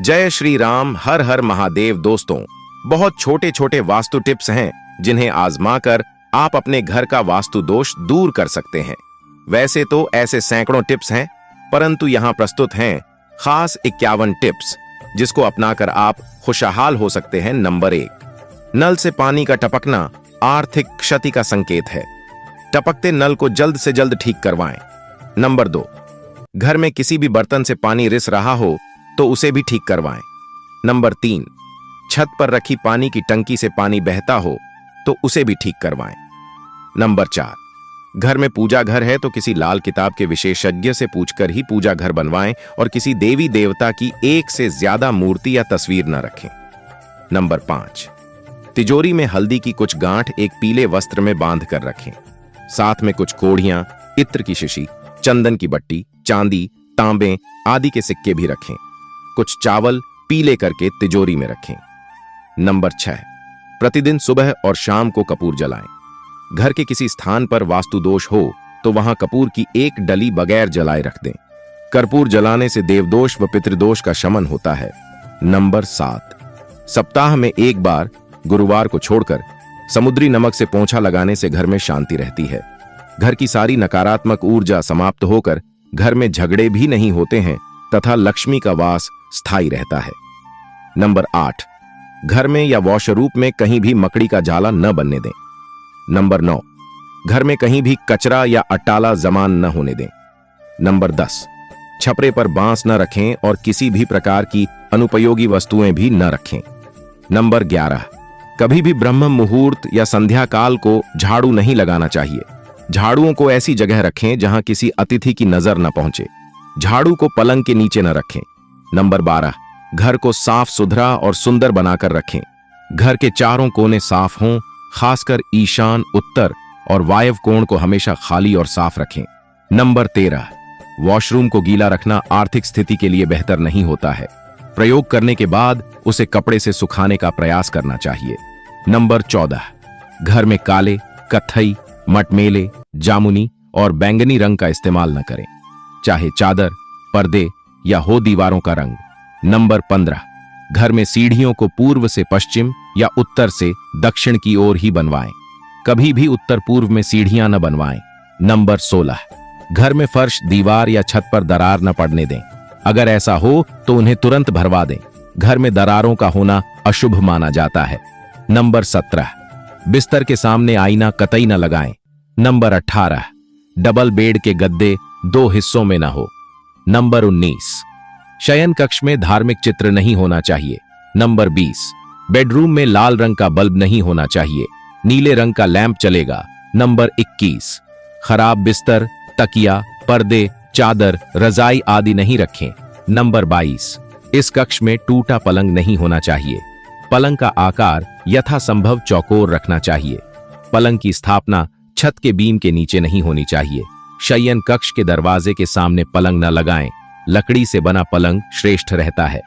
जय श्री राम, हर हर महादेव। दोस्तों, बहुत छोटे छोटे वास्तु टिप्स हैं जिन्हें आजमाकर आप अपने घर का वास्तु दोष दूर कर सकते हैं। वैसे तो ऐसे सैकड़ों टिप्स हैं, परंतु यहाँ प्रस्तुत हैं खास 51 टिप्स जिसको अपनाकर आप खुशहाल हो सकते हैं। नंबर 1, नल से पानी का टपकना आर्थिक क्षति का संकेत है। टपकते नल को जल्द से जल्द ठीक करवाएं। नंबर 2, घर में किसी भी बर्तन से पानी रिस रहा हो तो उसे भी ठीक करवाएं। नंबर 3, छत पर रखी पानी की टंकी से पानी बहता हो तो उसे भी ठीक करवाएं। नंबर 4, घर में पूजा घर है तो किसी लाल किताब के विशेषज्ञ से पूछकर ही पूजा घर बनवाएं और किसी देवी देवता की एक से ज्यादा मूर्ति या तस्वीर न रखें। नंबर 5, तिजोरी में हल्दी की कुछ गांठ एक पीले वस्त्र में बांध कर रखें। साथ में कुछ कोढ़ियां, इत्र की शीशी, चंदन की बट्टी, चांदी, तांबे आदि के सिक्के भी रखें। कुछ चावल पीले करके तिजोरी में रखें। नंबर 6, प्रतिदिन सुबह और शाम को कपूर जलाएं। घर के किसी स्थान पर वास्तु दोष हो तो वहां कपूर की एक डली बगैर जलाए रख दें। कर्पूर जलाने से देवदोष व पितृदोष का शमन होता है। नंबर 7, सप्ताह में एक बार गुरुवार को छोड़कर समुद्री नमक से पोंछा लगाने से घर में शांति रहती है। घर की सारी नकारात्मक ऊर्जा समाप्त होकर घर में झगड़े भी नहीं होते हैं तथा लक्ष्मी का वास स्थायी रहता है। नंबर 8, घर में या वॉशरूम में कहीं भी मकड़ी का जाला न बनने दें। नंबर 9, घर में कहीं भी कचरा या अटाला जमा न होने दें। नंबर 10, छपरे पर बांस न रखें और किसी भी प्रकार की अनुपयोगी वस्तुएं भी न रखें। नंबर 11, कभी भी ब्रह्म मुहूर्त या संध्या काल को झाड़ू नहीं लगाना चाहिए। झाड़ुओं को ऐसी जगह रखें जहां किसी अतिथि की नजर न पहुंचे। झाड़ू को पलंग के नीचे न रखें। नंबर 12, घर को साफ सुथरा और सुंदर बनाकर रखें। घर के चारों कोने साफ हों, खासकर ईशान, उत्तर और वायव्य कोण को हमेशा खाली और साफ रखें। नंबर 13, वॉशरूम को गीला रखना आर्थिक स्थिति के लिए बेहतर नहीं होता है। प्रयोग करने के बाद उसे कपड़े से सुखाने का प्रयास करना चाहिए। नंबर 14, घर में काले, कत्थई, मटमेले, जामुनी और बैंगनी रंग का इस्तेमाल न करें, चाहे चादर, पर्दे या हो दीवारों का रंग। नंबर 15, घर में सीढ़ियों को पूर्व से पश्चिम या उत्तर से दक्षिण की ओर ही बनवाएं। कभी भी उत्तर पूर्व में सीढ़ियां न बनवाएं। नंबर 16, घर में फर्श, दीवार या छत पर दरार न पड़ने दें। अगर ऐसा हो तो उन्हें तुरंत भरवा दें। घर में दरारों का होना अशुभ माना जाता है। नंबर 17, बिस्तर के सामने आईना कतई न लगाएं। नंबर 18, डबल बेड के गद्दे 2 हिस्सों में न हो। नंबर 19, शयन कक्ष में धार्मिक चित्र नहीं होना चाहिए। नंबर 20, बेडरूम में लाल रंग का बल्ब नहीं होना चाहिए, नीले रंग का लैंप चलेगा। नंबर 21, खराब बिस्तर, तकिया, पर्दे, चादर, रजाई आदि नहीं रखें। नंबर 22, इस कक्ष में टूटा पलंग नहीं होना चाहिए। पलंग का आकार यथासंभव चौकोर रखना चाहिए। पलंग की स्थापना छत के बीम के नीचे नहीं होनी चाहिए। शयन कक्ष के दरवाजे के सामने पलंग न लगाएं। लकड़ी से बना पलंग श्रेष्ठ रहता है।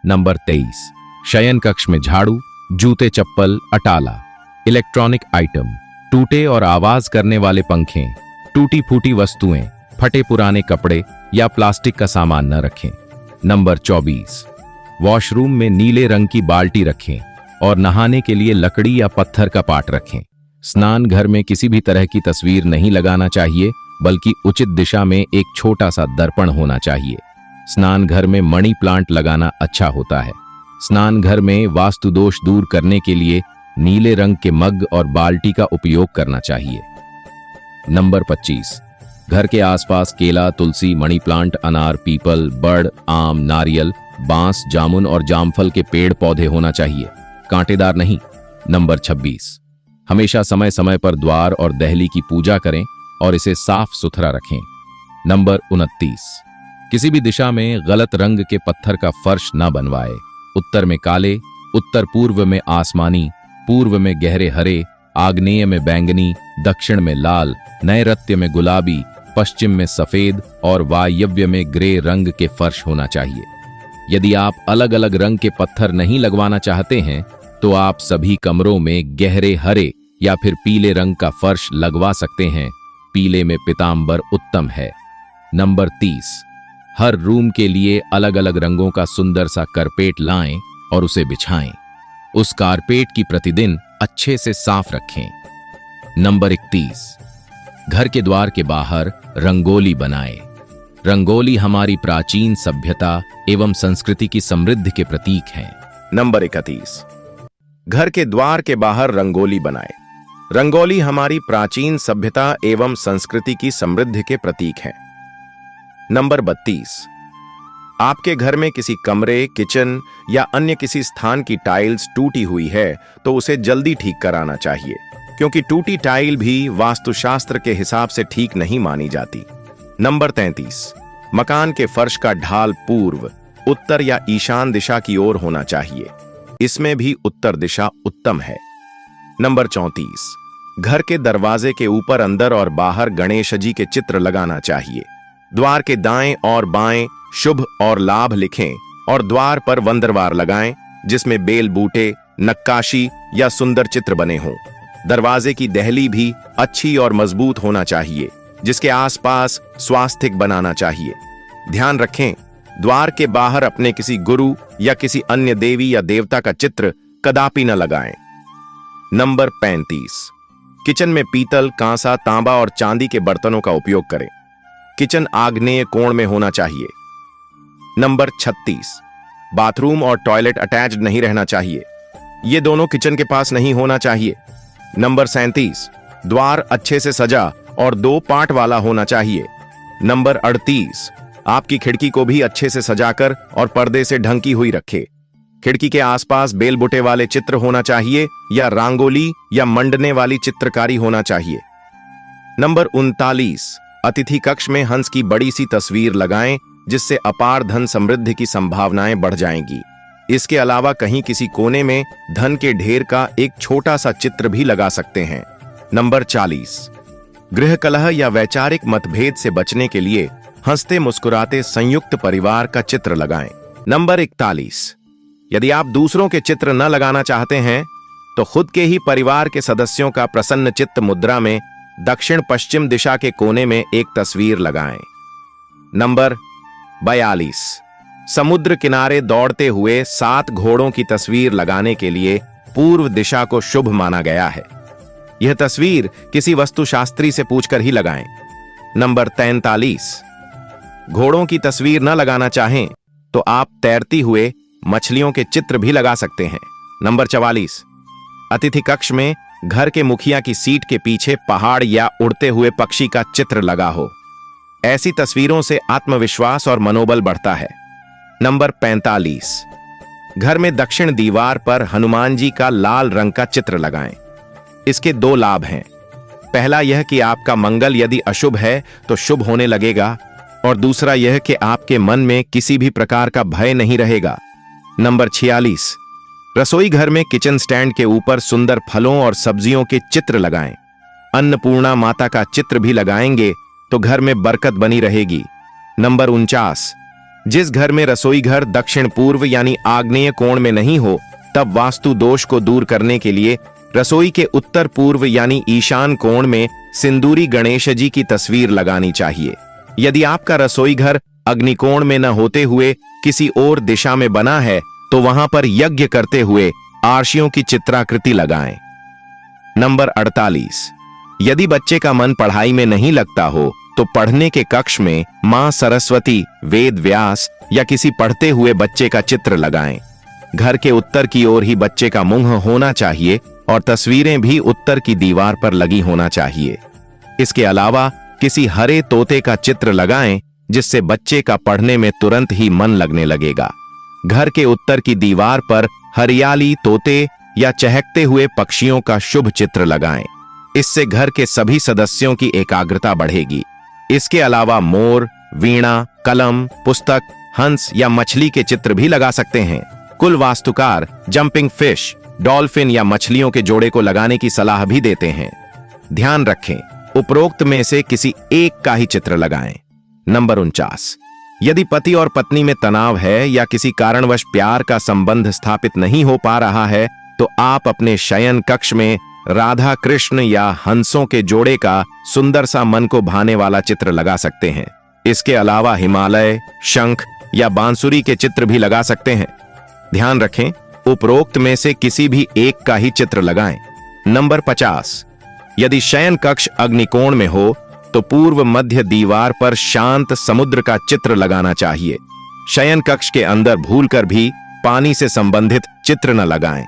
नंबर 23, शयन कक्ष में झाड़ू, जूते, चप्पल, अटाला, इलेक्ट्रॉनिक आइटम, टूटे और आवाज करने वाले पंखे, टूटी फूटी वस्तुएं, फटे पुराने कपड़े या प्लास्टिक का सामान न रखें। नंबर 24, वॉशरूम में नीले रंग की बाल्टी रखें और नहाने के लिए लकड़ी या पत्थर का पाट रखें। स्नान घर में किसी भी तरह की तस्वीर नहीं लगाना चाहिए, बल्कि उचित दिशा में एक छोटा सा दर्पण होना चाहिए। स्नान घर में मनी प्लांट लगाना अच्छा होता है। स्नान घर में वास्तु दोष दूर करने के लिए नीले रंग के मग और बाल्टी का उपयोग करना चाहिए। नंबर 25, घर के आसपास केला, तुलसी, मनी प्लांट, अनार, पीपल, बड़, आम, नारियल, बांस, जामुन और जामफल के पेड़ पौधे होना चाहिए, कांटेदार नहीं। नंबर 26, हमेशा समय समय पर द्वार और दहली की पूजा करें और इसे साफ सुथरा रखें। नंबर 29, किसी भी दिशा में गलत रंग के पत्थर का फर्श न बनवाए। उत्तर में काले, उत्तर पूर्व में आसमानी, पूर्व में गहरे हरे, आग्नेय में बैंगनी, दक्षिण में लाल, नैऋत्य में गुलाबी, पश्चिम में सफेद और वायव्य में ग्रे रंग के फर्श होना चाहिए। यदि आप अलग अलग रंग के पत्थर नहीं लगवाना चाहते हैं तो आप सभी कमरों में गहरे हरे या फिर पीले रंग का फर्श लगवा सकते हैं। पीले में पीतांबर उत्तम है। नंबर 30, हर रूम के लिए अलग अलग रंगों का सुंदर सा कारपेट लाएं और उसे बिछाएं। उस कारपेट की प्रतिदिन अच्छे से साफ रखें। नंबर 31, घर के द्वार के बाहर रंगोली बनाएं। रंगोली हमारी प्राचीन सभ्यता एवं संस्कृति की समृद्धि के प्रतीक हैं। नंबर 31, घर के द्वार के बाहर रंगोली बनाएं। रंगोली हमारी प्राचीन सभ्यता एवं संस्कृति की समृद्धि के प्रतीक हैं। नंबर 32, आपके घर में किसी कमरे, किचन या अन्य किसी स्थान की टाइल्स टूटी हुई है तो उसे जल्दी ठीक कराना चाहिए, क्योंकि टूटी टाइल भी वास्तुशास्त्र के हिसाब से ठीक नहीं मानी जाती। नंबर 33, मकान के फर्श का ढाल पूर्व, उत्तर या ईशान दिशा की ओर होना चाहिए। इसमें भी उत्तर दिशा उत्तम है। नंबर 34, घर के दरवाजे के ऊपर, अंदर और बाहर गणेश जी के चित्र लगाना चाहिए। द्वार के दाएं और बाएं शुभ और लाभ लिखें और द्वार पर वंदरवार लगाएं जिसमें बेल बूटे, नक्काशी या सुंदर चित्र बने हों। दरवाजे की दहली भी अच्छी और मजबूत होना चाहिए, जिसके आसपास स्वास्तिक बनाना चाहिए। ध्यान रखें, द्वार के बाहर अपने किसी गुरु या किसी अन्य देवी या देवता का चित्र कदापि न लगाएं। नंबर 35, किचन में पीतल, कांसा, तांबा और चांदी के बर्तनों का उपयोग करें। किचन आग्नेय कोण में होना चाहिए। नंबर 36, बाथरूम और टॉयलेट अटैच्ड नहीं रहना चाहिए। ये दोनों किचन के पास नहीं होना चाहिए। नंबर 37, द्वार अच्छे से सजा और 2 पार्ट वाला होना चाहिए। नंबर 38, आपकी खिड़की को भी अच्छे से सजाकर और पर्दे से ढकी हुई रखे। खिड़की के आसपास बेल बुटे वाले चित्र होना चाहिए या रंगोली या मंडने वाली चित्रकारी होना चाहिए। नंबर 39, अतिथि कक्ष में हंस की बड़ी सी तस्वीर लगाएं, जिससे अपार धन समृद्धि की संभावनाएं बढ़ जाएंगी। इसके अलावा कहीं किसी कोने में धन के ढेर का एक छोटा सा चित्र भी लगा सकते हैं। नंबर 40, गृह कलह या वैचारिक मतभेद से बचने के लिए हंसते मुस्कुराते संयुक्त परिवार का चित्र लगाएं। नंबर 41, यदि आप दूसरों के चित्र न लगाना चाहते हैं तो खुद के ही परिवार के सदस्यों का प्रसन्न चित्त मुद्रा में दक्षिण पश्चिम दिशा के कोने में एक तस्वीर लगाएं। नंबर 42, समुद्र किनारे दौड़ते हुए 7 घोड़ों की तस्वीर लगाने के लिए पूर्व दिशा को शुभ माना गया है। यह तस्वीर किसी वास्तुशास्त्री से पूछकर ही लगाएं। नंबर 43, घोड़ों की तस्वीर न लगाना चाहें तो आप तैरती हुए मछलियों के चित्र भी लगा सकते हैं। नंबर 44, अतिथि कक्ष में घर के मुखिया की सीट के पीछे पहाड़ या उड़ते हुए पक्षी का चित्र लगा हो। ऐसी तस्वीरों से आत्मविश्वास और मनोबल बढ़ता है। नंबर 45, घर में दक्षिण दीवार पर हनुमान जी का लाल रंग का चित्र लगाएं। इसके 2 लाभ हैं। पहला यह कि आपका मंगल यदि अशुभ है तो शुभ होने लगेगा, और दूसरा यह कि आपके मन में किसी भी प्रकार का भय नहीं रहेगा। नंबर 46, रसोई घर में किचन स्टैंड के ऊपर सुंदर फलों और सब्जियों के चित्र लगाएं। अन्नपूर्णा माता का चित्र भी लगाएंगे तो घर में बरकत बनी रहेगी। नंबर 49, जिस घर में रसोई घर दक्षिण पूर्व यानी आग्नेय कोण में नहीं हो, तब वास्तु दोष को दूर करने के लिए रसोई के उत्तर पूर्व यानी ईशान कोण में सिंदूरी गणेश जी की तस्वीर लगानी चाहिए। यदि आपका रसोई घर अग्निकोण में न होते हुए किसी और दिशा में बना है तो वहां पर यज्ञ करते हुए आर्शियों की चित्राकृति लगाएं। नंबर 48, यदि बच्चे का मन पढ़ाई में नहीं लगता हो तो पढ़ने के कक्ष में मां सरस्वती, वेद व्यास या किसी पढ़ते हुए बच्चे का चित्र लगाएं। घर के उत्तर की ओर ही बच्चे का मुंह होना चाहिए और तस्वीरें भी उत्तर की दीवार पर लगी होना चाहिए। इसके अलावा किसी हरे तोते का चित्र लगाएं, जिससे बच्चे का पढ़ने में तुरंत ही मन लगने लगेगा। घर के उत्तर की दीवार पर हरियाली, तोते या चहकते हुए पक्षियों का शुभ चित्र लगाएं। इससे घर के सभी सदस्यों की एकाग्रता बढ़ेगी। इसके अलावा मोर, वीणा, कलम, पुस्तक, हंस या मछली के चित्र भी लगा सकते हैं। कुल वास्तुकार जंपिंग फिश, डॉल्फिन या मछलियों के जोड़े को लगाने की सलाह भी देते हैं। ध्यान रखें, उपरोक्त में से किसी एक का ही चित्र लगाएं। नंबर 49, यदि पति और पत्नी में तनाव है या किसी कारणवश प्यार का संबंध स्थापित नहीं हो पा रहा है तो आप अपने शयन कक्ष में राधा कृष्ण या हंसों के जोड़े का सुंदर सा मन को भाने वाला चित्र लगा सकते हैं। इसके अलावा हिमालय, शंख या बांसुरी के चित्र भी लगा सकते हैं। ध्यान रखें, उपरोक्त में से किसी भी एक का ही चित्र लगाएं। नंबर 50, यदि शयन कक्ष अग्निकोण में हो तो पूर्व मध्य दीवार पर शांत समुद्र का चित्र लगाना चाहिए। शयन कक्ष के अंदर भूलकर भी पानी से संबंधित चित्र न लगाएं,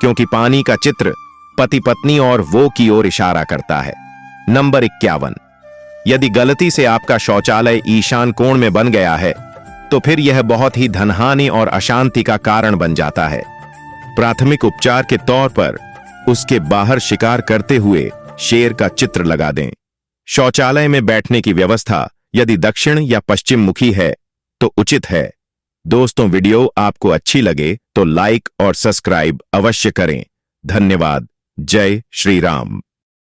क्योंकि पानी का चित्र पति पत्नी और वो की ओर इशारा करता है। नंबर 51, यदि गलती से आपका शौचालय ईशान कोण में बन गया है तो फिर यह बहुत ही धनहानि और अशांति का कारण बन जाता है। प्राथमिक उपचार के तौर पर उसके बाहर शिकार करते हुए शेर का चित्र लगा दें। शौचालय में बैठने की व्यवस्था यदि दक्षिण या पश्चिम मुखी है तो उचित है। दोस्तों, वीडियो आपको अच्छी लगे तो लाइक और सब्सक्राइब अवश्य करें। धन्यवाद। जय श्री राम।